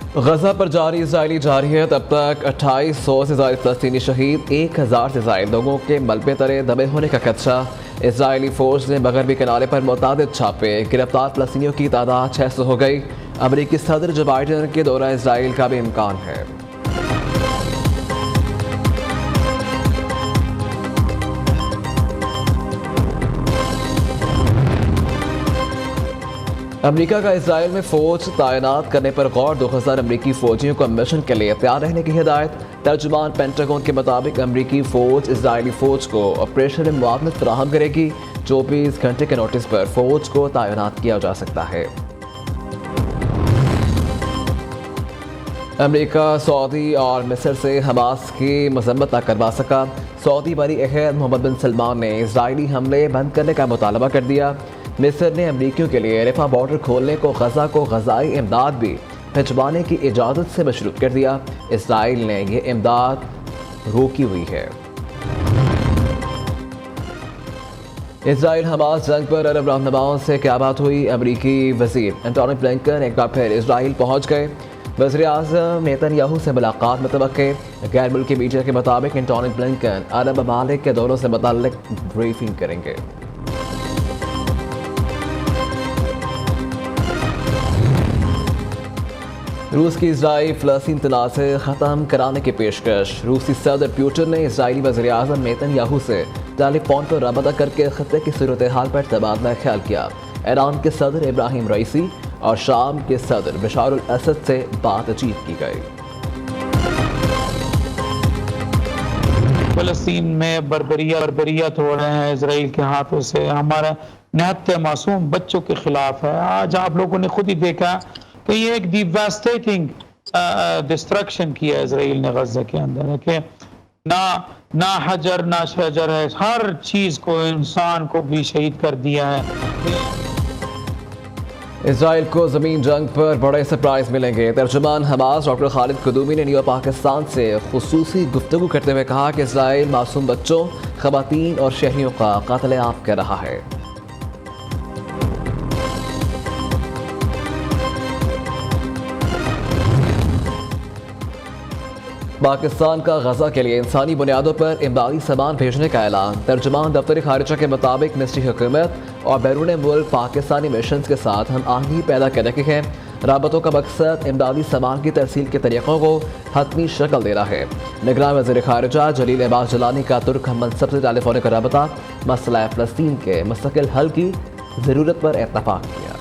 गजा पर जारी इजरायली जारहियत, अब तक 2800 से ज़ायद फ़लस्तीनी शहीद, 1000 से ज़ायद लोगों के मलबे तले दबे होने का खदशा। इजरायली फ़ौज ने मगरबी किनारे पर मुतअद्दिद छापे, गिरफ्तार फ़लस्तीनियों की तादाद 600 हो गई। अमरीकी सदर जो बाइडन के दौरा इजराइल का भी इम्कान है। अमेरिका का इजराइल में फौज तैनात करने पर गौर, 2000 अमरीकी फौजियों को मिशन के लिए तैयार रहने की हिदायत। तर्जुमान पेंटागन के मुताबिक अमरीकी फौज इजरायली फौज को ऑपरेशन में मुआवनत फराहम करेगी। 24 घंटे के नोटिस पर फौज को तैनात किया जा सकता है। अमेरिका सऊदी और मिस्र से हमास की मजम्मत न करवा सका। सऊदी वली अहद मोहम्मद बिन सलमान ने इजरायली हमले बंद करने का मुतालबा कर दिया। मिस्र ने अमरीकियों के लिए रफा बॉर्डर खोलने को गजा को गजाई इमदाद भी भिजवाने की इजाज़त से मशरूत कर दिया। इजराइल ने यह इमदाद रोकी हुई है। इजराइल हमास जंग पर अरब रहनुमाओं से क्या बात हुई। अमरीकी वजीर एंटोनी ब्लिंकन एक बार फिर इजराइल पहुंच गए। वज़ीर आज़म नेतन्याहू से मुलाकात मुतवक्के। गैर मुल्की मीडिया के मुताबिक एंटोनी ब्लिंकन अरब ममालिक के दौरों से मुतल्लिक ब्रीफिंग करेंगे। रूस की इजराइल फ़लस्तीन तनाज़े ख़त्म कराने की पेशकश। रूसी सदर पुतिन ने इजरायली वज़ीर आज़म नेतन्याहू से टेलीफोन पर रब्ता करके खत्ते की सूरत हाल पर तबादला ख्याल किया। ईरान के सदर इब्राहिम रईसी और शाम के सदर बशार अल असद से बातचीत की गई। फ़लस्तीन में बर्बरियत हो रहे हैं इजराइल के हाथों से, हमारा निहत्ते मासूम बच्चों के खिलाफ है। आज आप लोगों ने खुद ही देखा कि ये एक डिवास्टेटिंग डिस्ट्रक्शन किया इजराइल ने गजा के अंदर, है कि ना हजर ना शजर है, हर चीज को, इंसान को भी शहीद कर दिया है। इजराइल को ज़मीन जंग पर बड़े सरप्राइज मिलेंगे। तर्जुमान हमास डॉक्टर खालिद कुदूमी ने न्यू पाकिस्तान से खुसूसी गुफ्तगू करते हुए कहा कि इजराइल मासूम बच्चों, खवातीन और शहरियों का कत्लेआम कर रहा है। पाकिस्तान का गजा के लिए इंसानी बुनियादों पर इमदादी सामान भेजने का ऐलान। तर्जुमान दफ्तर खारिजा के मुताबिक मिस्री हुकूमत और बैरून मुल्क पाकिस्तानी मिशन के साथ हम आहंगी पैदा करने की है। राबतों का मकसद इमदादी सामान की तरसील के तरीक़ों को हतमी शक्ल देना है। निगरान वज़ीर खारिजा जलील अब्बास जलानी का तुर्क मनसब से टेलीफोनिक रबता मसला फ़लस्तीन के मुस्तकिल हल की ज़रूरत पर इत्तफ़ाक़ किया।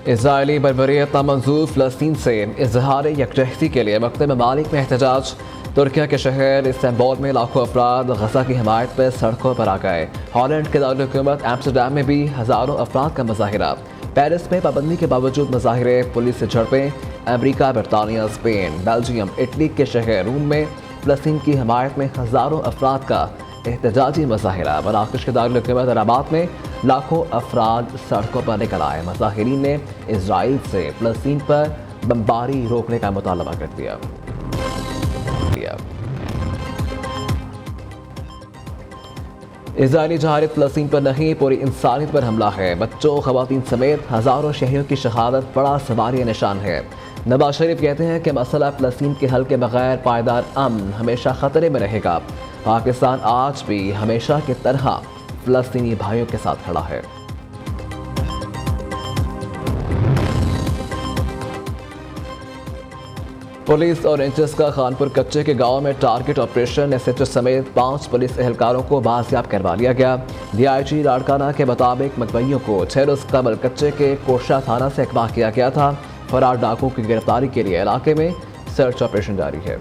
इजरायली बर्बरियत नामंजूर फ़लस्तीन से इजहार यकजहती के लिए वक्त ममालिक में एहतजाज। तुर्किया के शहर इस्तांबुल में लाखों अफराद गजा की हिमायत पर सड़कों पर आ गए। हॉलैंड के दारुल हुकूमत एम्स्टरडैम में भी हज़ारों अफराद का मुजाहिरा। पेरिस में पाबंदी के बावजूद मुजाहिरे, पुलिस से झड़पें। अमरीका, बरतानिया, स्पेन, बेल्जियम, इटली के शहर रूम में फ़लस्तीन की हिमायत में हज़ारों अफराद का एहतजाजी मुजाहिरा। मराकश के दारुल हुकूमत रबात में लाखों अफराद सड़कों पर निकल आए। मुजाहिरीन ने इजराइल से फ़लस्तीन पर बमबारी रोकने का मुतालबा कर दिया। इजरायली जहारियत फ़लस्तीन पर नहीं, पूरी इंसानियत पर हमला है। बच्चों, खवातीन समेत हज़ारों शहरियों की शहादत बड़ा सवालिया निशान है। नवाज शरीफ कहते हैं कि मसला फ़लस्तीन के हल के बगैर पायदार अमन हमेशा ख़तरे में रहेगा। पाकिस्तान आज भी हमेशा की तरह फ़लस्तीनी भाइयों के साथ खड़ा है। पुलिस और रेंजर्स का खानपुर कच्चे के गांव में टारगेट ऑपरेशन। एसएचओ समेत 5 पुलिस एहलकारों को बाजियाब करवा लिया गया। डीआईजी लाड़काना के मुताबिक मतबईयों को 6 रोज़ कबल कच्चे के कोशा थाना से अगवा किया गया था। फरार डाकुओं की गिरफ्तारी के लिए इलाके में सर्च ऑपरेशन जारी है।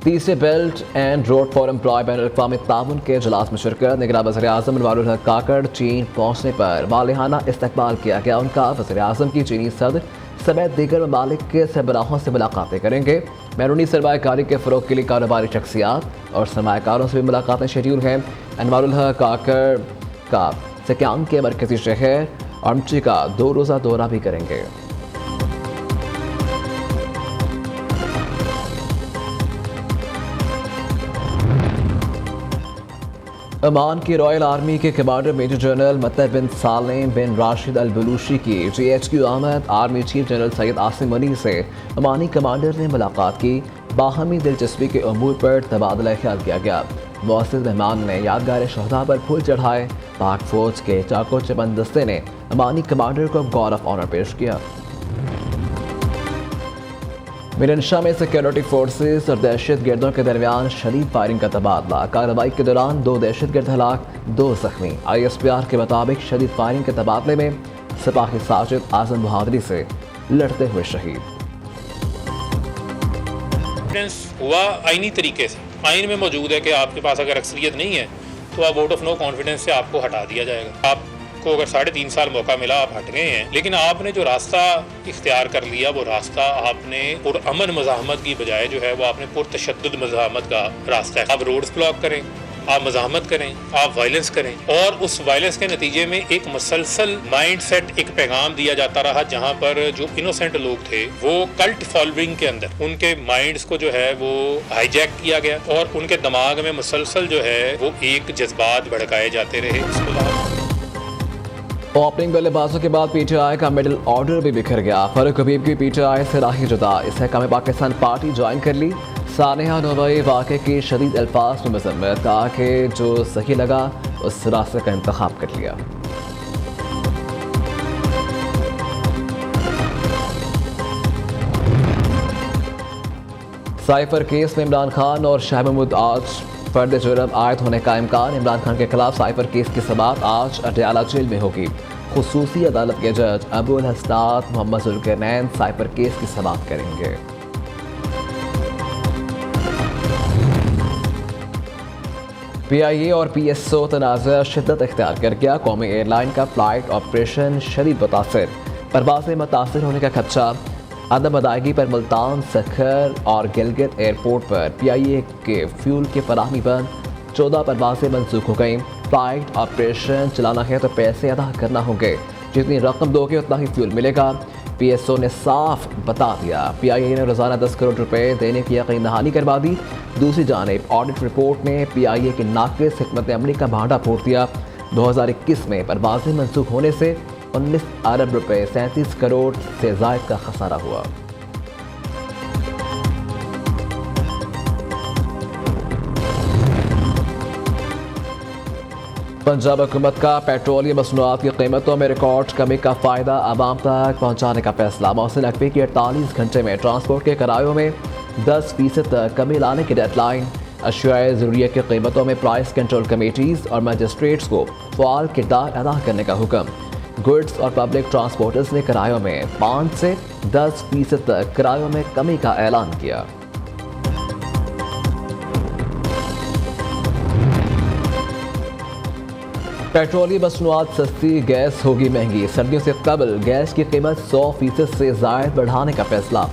तीसरे belt and road forum ply ban अवी ताउन के इजलास में शिरकत। निगरान वज़ीर-ए-आज़म अनवारुल हक काकड़ चीन पहुँचने पर मालिहाना इस्तकबाल किया गया। उनका वज़ीर-ए-आज़म की चीनी सदर समेत दीगर ममालिक के सरबराहों से मुलाकातें करेंगे। बैरूनी सरमायाकारी के फ़रोग़ के लिए कारोबारी शख्सियात और सरमायाकारों से भी मुलाकातें शेड्यूल हैं। अनवारुल हक काकड़ का सिक्यांग के मरकज़ी शहर अमची का 2 रोज़ा दौरा भी करेंगे। ओमान की रॉयल आर्मी के कमांडर मेजर जनरल मतलब बिन सालेम बिन राशिद अल बलूशी की GHQ आमद। Army chief general Syed Asim Munir से ओमानी कमांडर ने मुलाकात की। बाहमी दिलचस्पी के अमूर पर तबादला ख्याल किया गया। मुअज़्ज़िज़ मेहमान ने यादगार शहदा पर फूल चढ़ाए। पाक फौज के चाको चबंद दस्ते ने ओमानी कमांडर को गार्ड ऑफ ऑनर पेश किया। मिरनशाह में सिक्योरिटी फोर्सेस और दहशत गर्दों के दरमियान शदीद फायरिंग का तबादला। कार्रवाई के दौरान 2 दहशत गर्द हलाक, 2 जख्मी। ISPR के मुताबिक शदीद फायरिंग के तबादले में सिपाही साजिद आजम बहादुरी से लड़ते हुए शहीद। हुआ आईनी तरीके से, आइन में मौजूद है कि आपके पास अगर अक्सरियत नहीं है तो आप वोट ऑफ नो कॉन्फिडेंस से आपको हटा दिया जाएगा। आपको अगर 3.5 साल मौका मिला, आप हट गए हैं, लेकिन आपने जो रास्ता इख्तियार कर लिया वो रास्ता आपने पुरअमन मज़ाहमत की बजाय जो है वो आपने पुरतशद्दुद मज़ाहमत का रास्ता है। आप रोड्स ब्लॉक करें, आप मज़ाहमत करें, आप वायलेंस करें, और उस वायलेंस के नतीजे में एक मसलसल माइंड सेट, एक पैगाम दिया जाता रहा जहाँ पर जो इनोसेंट लोग थे वो कल्ट फॉलोइंग के अंदर उनके माइंड्स को जो है वो हाईजैक किया गया और उनके दिमाग में मुसलसल जो है वो एक जज्बात भड़काए जाते रहे। ओपनिंग बल्लेबाजों के बाद PTI का मिडिल ऑर्डर भी बिखर गया। फारूक हबीब की PTI से राही जुदा। इसे कम पाकिस्तान पार्टी ज्वाइन कर ली। सानिया नोबई वाक़े की शदीद अल्फाज में मजम्मत, कहा कि जो सही लगा उस रास्ते का इंतखाब कर लिया। साइफर केस में इमरान खान और शाह महमूद आज फर्द जुर्म आयद होने का इम्कान। इमरान खान के खिलाफ साइफर केस की समाअत आज अटियाला जेल में होगी। खुसूसी अदालत के जज अबुल हसनात मोहम्मद जुल्करनैन साइफर केस की समाअत करेंगे। PIA और PSO तनाज़ा शिद्दत इख्तियार कर गया। कौमी एयरलाइन का फ्लाइट ऑपरेशन शदीद मुतासर, परवाज़ें मुतासर होने का खदशा। अदम अदायगी पर मुल्तान, सखर और गिलगित एयरपोर्ट पर PIA के फ्यूल की फराहमी बंद। 14 परवाज़ें मनसूख हो गई। फ्लाइट ऑपरेशन चलाना है तो पैसे अदा करना होंगे, जितनी रकम दोगे उतना ही फ्यूल मिलेगा। PSO ने साफ बता दिया। PIA ने रोज़ाना 10 करोड़ रुपए देने की यकीन दहानी करवा दी। दूसरी जानिब ऑडिट रिपोर्ट ने PIA की नाक़िस हिकमत अमली का भांडा फोड़ दिया। 2021 में परवाज़ें मनसूख होने से 19 अरब रुपए 37 करोड़ से ज़ायद का खसारा हुआ। पंजाब हुकूमत का पेट्रोलियम मसनूआत की कीमतों में रिकॉर्ड कमी का फ़ायदा आवाम तक पहुँचाने का फैसला। मौसम नकवी की 48 घंटे में ट्रांसपोर्ट के किरायों में 10% तक कमी लाने की डेडलाइन। अशियाए ज़रूरियत की कीमतों में प्राइस कंट्रोल कमेटीज़ और मजिस्ट्रेट्स को फ़आल किरदार अदा करने का हुक्म। गुड्स और पब्लिक ट्रांसपोर्टर्स ने किरायों में 5 से 10% तक किरायों में कमी का ऐलान किया। पेट्रोलियम मसनूआत सस्ती, गैस होगी महंगी। सर्दियों से कबल गैस की कीमत 100% से ज़ायद बढ़ाने का फैसला।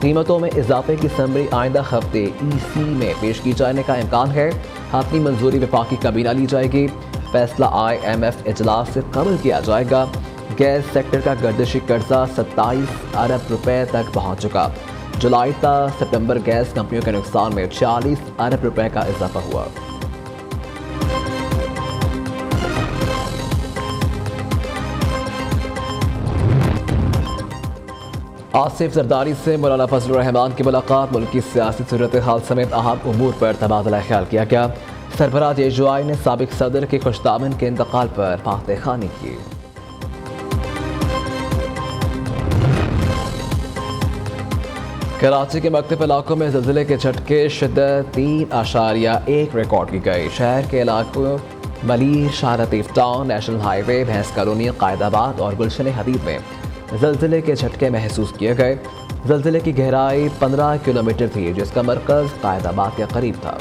कीमतों में इजाफे की समरी आइंदा हफ्ते EC में पेश की जाने का इम्कान है। हाथी मंजूरी वफाकी काबीना ली जाएगी। फैसला IMF इजलास से कबल किया जाएगा। गैस सेक्टर का गर्दिशी कर्जा 27 अरब रुपए तक पहुँच चुका। जुलाई तक सितंबर गैस कंपनियों के नुकसान में 40 अरब रुपए का इजाफा हुआ। आसिफ जरदारी से मौलाना फजलुर रहमान की मुलाकात। मुल्क की सियासी सूरत हाल समेत अहम उमूर पर तबादला ख्याल किया गया। सरबराह JJI ने साबिक सदर के खुशदामन के इंतकाल पर फातहखानी की। कराची के मुख्तलिफ इलाकों में ज़लज़ले के झटके, शिद्दत 3.1 रिकॉर्ड की गई। शहर के इलाकों मली, Shah Latif town, national highway, भैंस कॉलोनी, कायदाबाद और गुलशन हबीब में ज़लज़ले के झटके महसूस किए गए। ज़लज़ले की गहराई 15 किलोमीटर थी, जिसका मरकज़ कायदाबाद के करीब था।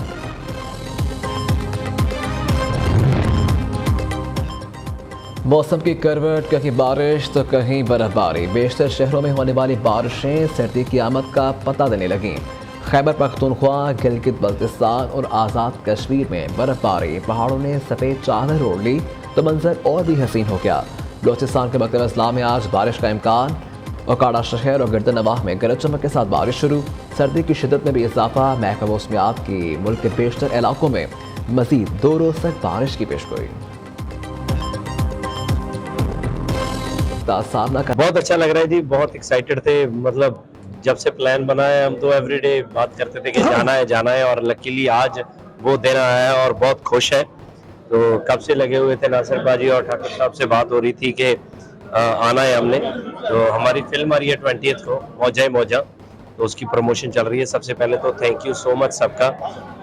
मौसम की करवट, कहीं बारिश तो कहीं बर्फबारी। बेशतर शहरों में होने वाली बारिशें सर्दी की आमद का पता देने लगीं। खैबर पख्तूनख्वा, गिलगित बल्तिस्तान और आज़ाद कश्मीर में बर्फबारी। पहाड़ों ने सफ़ेद चादर ओढ़ ली तो मंजर और भी हसीन हो गया। बलोचिस्तान के मकतब अजला में आज बारिश का इम्कान। ओकाड़ा शहर और गर्दन नवाह में गरज चमक के साथ बारिश शुरू। सर्दी की शिद्दत में भी इजाफा। महकमा मौसमियात की मुल्क के बेशतर इलाकों में मजीद 2 रोज तक बारिश की पेशगोई। सामना कर बहुत अच्छा लग रहा है जी, बहुत एक्साइटेड थे। मतलब जब से प्लान बना है हम तो एवरीडे बात करते थे कि जाना है और लकीली आज वो दिन आया है और बहुत खुश है। तो कब से लगे हुए थे, नासिर बाजी और ठाकुर साहब से बात हो रही थी कि आना है हमने। तो हमारी फिल्म आ रही है 20th को, मौजा मौजा, तो उसकी प्रमोशन चल रही है। सबसे पहले तो थैंक यू सो मच सबका।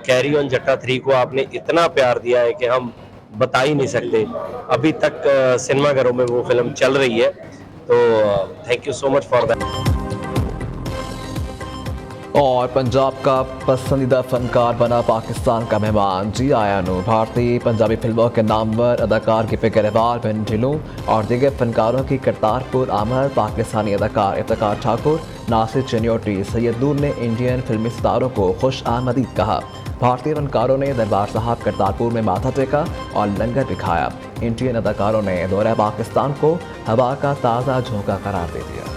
कैरी ऑन जट्टा 3 को आपने इतना प्यार दिया है कि हम बता ही नहीं सकते। अभी तक सिनेमाघरों में वो फिल्म चल रही है, तो thank you so much for that. और पंजाब का पसंदीदा फनकार बना पाकिस्तान का मेहमान जी आयानू। भारतीय पंजाबी फिल्मों के नामवर अदाकार गिपी गरेवाल, बिन ढिल्लों और दीगर फनकारों की करतारपुर आमद पाकिस्तानी अदाकार इफ्तिखार ठाकुर, नासिर चिन्योटी, सैयद नूर ने इंडियन फिल्मी सितारों को खुश आमदीद कहा। भारतीय फनकारों ने दरबार साहब करतारपुर में माथा टेका और लंगर भी खाया। इंडियन अदाकारों ने दौरा पाकिस्तान को हवा का ताज़ा झोंका करार दे दिया।